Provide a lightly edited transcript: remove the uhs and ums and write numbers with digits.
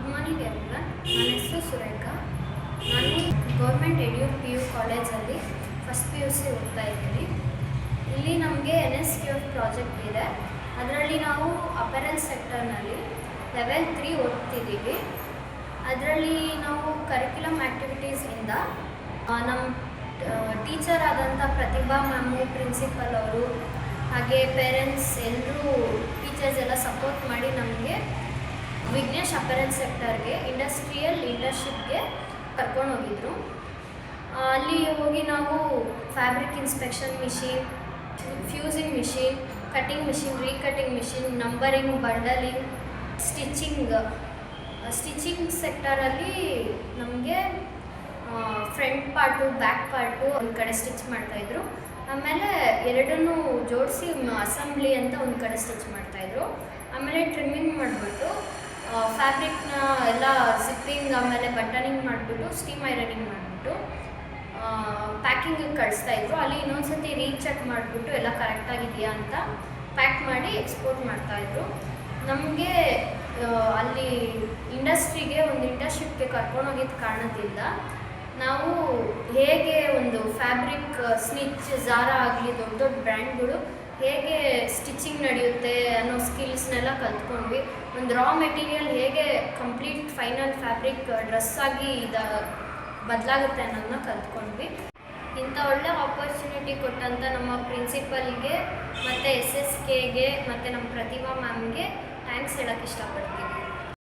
Good morning everyone. ನನ್ನ ಹೆಸರು ಸುರೇಖಾ. ನಾನು ಗೌರ್ಮೆಂಟ್ ಎಡ್ಯೂರ್ PU ಕಾಲೇಜಲ್ಲಿ ಫಸ್ಟ್ PUC ಓದ್ತಾ ಇದ್ದೀನಿ. ಇಲ್ಲಿ ನಮಗೆ NSQF ಪ್ರಾಜೆಕ್ಟ್ ಇದೆ. ಅದರಲ್ಲಿ ನಾವು ಅಪೆರಲ್ ಸೆಕ್ಟರ್ನಲ್ಲಿ ಲೆವೆಲ್ 3 ಓದ್ತಿದ್ದೀವಿ. ಅದರಲ್ಲಿ ನಾವು ಕರಿಕ್ಯುಲಮ್ ಆ್ಯಕ್ಟಿವಿಟೀಸಿಂದ ನಮ್ಮ ಟೀಚರ್ ಆದಂಥ ಪ್ರತಿಭಾ ಮ್ಯಾಮು, ಪ್ರಿನ್ಸಿಪಲ್ ಅವರು, ಹಾಗೆ ಪೇರೆಂಟ್ಸ್ ಎಲ್ಲರೂ ಟೀಚರ್ಸ್ ಎಲ್ಲ ಸಪೋರ್ಟ್ ಮಾಡಿ ನಮಗೆ ವಿಘ್ನೇಶ್ ಅಪೆರಲ್ ಸೆಕ್ಟರ್ಗೆ ಇಂಡಸ್ಟ್ರಿಯಲ್ ಇಂಟರ್ನ್ಶಿಪ್ಗೆ ಕರ್ಕೊಂಡೋಗಿದ್ರು. ಅಲ್ಲಿ ಹೋಗಿ ನಾವು fabric inspection machine, fusing machine, cutting machine, recutting machine, numbering, bundling, stitching ಸೆಕ್ಟರಲ್ಲಿ ನಮಗೆ ಫ್ರಂಟ್ ಪಾರ್ಟು, ಬ್ಯಾಕ್ ಪಾರ್ಟು ಒಂದು ಕಡೆ ಸ್ಟಿಚ್ ಮಾಡ್ತಾಯಿದ್ರು. ಆಮೇಲೆ ಎರಡನ್ನೂ ಜೋಡಿಸಿ ಅಸೆಂಬ್ಲಿ ಅಂತ ಒಂದು ಕಡೆ ಸ್ಟಿಚ್ ಮಾಡ್ತಾಯಿದ್ರು. ಆಮೇಲೆ ಟ್ರಿಮ್ಮಿಂಗ್ ಮಾಡಿಬಿಟ್ಟು ಫ್ಯಾಬ್ರಿಕ್ನ ಎಲ್ಲ ಜಿಪ್ಪಿಂಗ್, ಆಮೇಲೆ ಬಟನಿಂಗ್ ಮಾಡಿಬಿಟ್ಟು ಸ್ಟೀಮ್ ಐರನಿಂಗ್ ಮಾಡಿಬಿಟ್ಟು ಪ್ಯಾಕಿಂಗಿಗೆ ಕಳಿಸ್ತಾಯಿದ್ರು. ಅಲ್ಲಿ ಇನ್ನೊಂದು ಸತಿ ರೀಚೆಕ್ ಮಾಡಿಬಿಟ್ಟು ಎಲ್ಲ ಕರೆಕ್ಟಾಗಿದೆಯಾ ಅಂತ ಪ್ಯಾಕ್ ಮಾಡಿ ಎಕ್ಸ್ಪೋರ್ಟ್ ಮಾಡ್ತಾಯಿದ್ರು. ನಮಗೆ ಅಲ್ಲಿ ಇಂಡಸ್ಟ್ರಿಗೆ ಒಂದು ಇಂಟರ್ನ್ಶಿಪ್ಗೆ ಕರ್ಕೊಂಡೋಗಿದ್ದ ಕಾರಣದಿಂದ ನಾವು ಹೇಗೆ ಒಂದು ಫ್ಯಾಬ್ರಿಕ್ ಸ್ನಿಚ್, ಝಾರಾ ಆಗಲಿ, ದೊಡ್ಡ ದೊಡ್ಡ ಬ್ರ್ಯಾಂಡ್ಗಳು ಹೇಗೆ ಸ್ಟಿಚಿಂಗ್ ನಡೆಯುತ್ತೆ ಅನ್ನೋ ಸ್ಕಿಲ್ಸ್ನೆಲ್ಲ ಕಲ್ತ್ಕೊಂಡ್ವಿ. ಒಂದು ರಾ ಮೆಟೀರಿಯಲ್ ಹೇಗೆ ಕಂಪ್ಲೀಟ್ ಫೈನಲ್ ಫ್ಯಾಬ್ರಿಕ್ ಡ್ರೆಸ್ ಆಗಿ ಬದಲಾಗುತ್ತೆ ಅನ್ನೋದನ್ನ ಕಲ್ತ್ಕೊಂಡ್ವಿ. ಇಂಥ ಒಳ್ಳೆ ಆಪರ್ಚುನಿಟಿ ಕೊಟ್ಟಂಥ ನಮ್ಮ ಪ್ರಿನ್ಸಿಪಲ್ಗೆ ಮತ್ತು SSKಗೆ ಮತ್ತು ನಮ್ಮ ಪ್ರತಿಭಾ ಮ್ಯಾಮ್ಗೆ ಥ್ಯಾಂಕ್ಸ್ ಹೇಳೋಕ್ಕೆ ಇಷ್ಟಪಡ್ತೀನಿ.